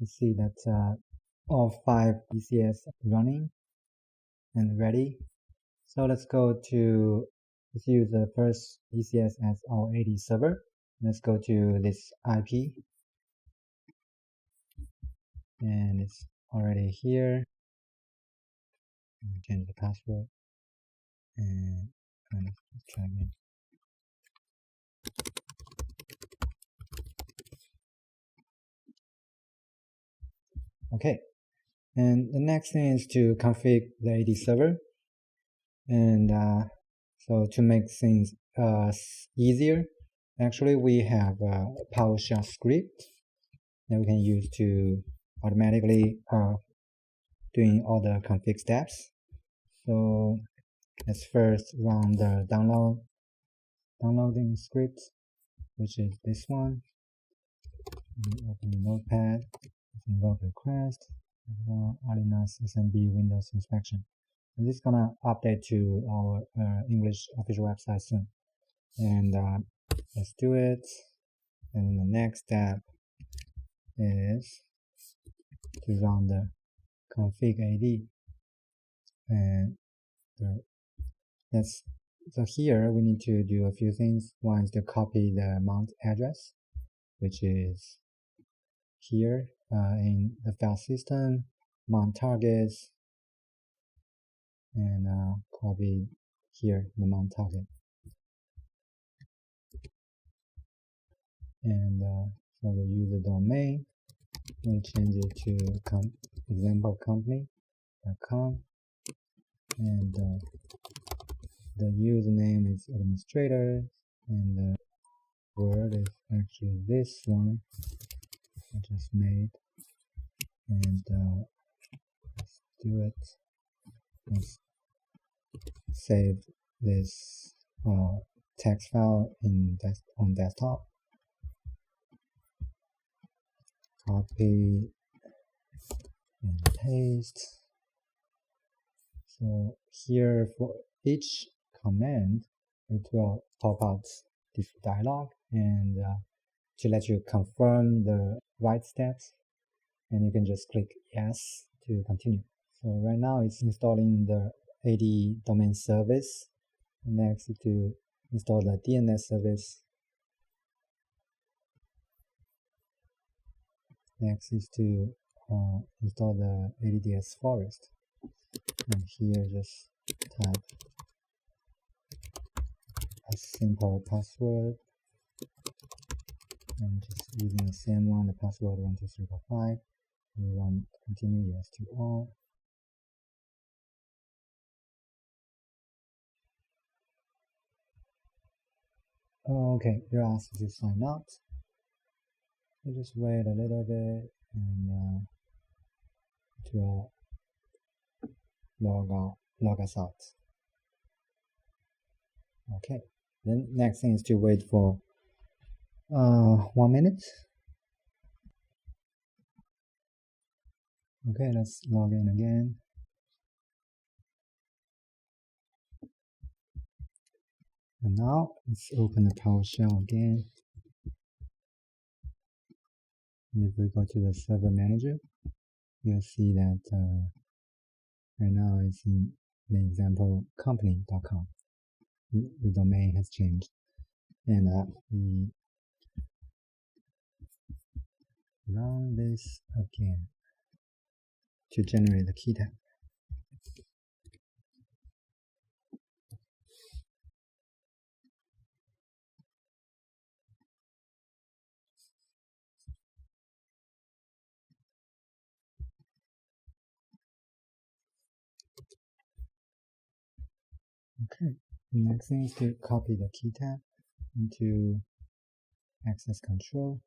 You see that all 5 ECS running and ready. So let's use the first ECS as our AD server. Let's go to this IP, and it's already here. Change the password and let's try again. Okay, and the next thing is to configure the AD server. And so to make things easier, actually we have a Powershell script that we can use to automatically doing all the config steps. So let's first run the downloading script, which is this one. Open the notepad, invoke request, NAS SMB Windows inspection. And this is gonna update to our English official website soon. And let's do it. And the next step is to run the config AD. And so here we need to do a few things. One is to copy the mount address, which is here in the file system, mount targets, and copy here the mount target. And for the user domain, we change it to examplecompany.com, and the username is administrator, and the word is actually this one I just made. And let's do it. Let's save this text file on desktop. Copy and paste. So here for each command, it will pop out this dialog and to let you confirm the right steps, and you can just click yes to continue. So right now it's installing the AD domain service. Next is to install the DNS service. Next is to install the ADDS forest. And here just type a simple password, and just using the same one, the password 12345. We want to continue yes to all. Okay, you're asked to sign out. So just wait a little bit and it will log us out. Okay, then next thing is to wait for 1 minute. Okay, let's log in again. And now let's open the Powershell again. And if we go to the server manager, you'll see that right now it's in the example company.com. The domain has changed. And we run this again to generate the key tag. Okay, the next thing is to copy the key tab into access control.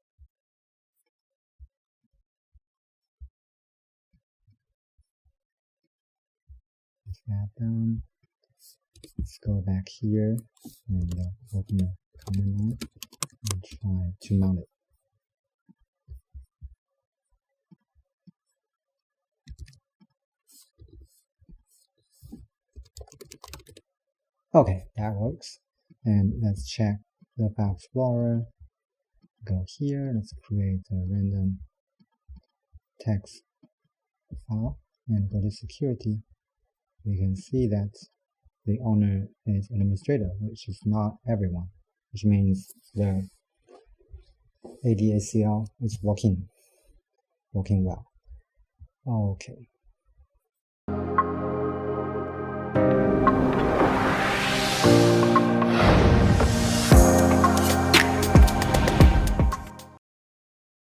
Push that down. Let's go back here and open the command line and try to mount it. Okay, that works. And let's check the File Explorer. Go here, let's create a random text file and go to security, we can see that the owner is administrator, which is not everyone, which means the ADACL is working well. Okay.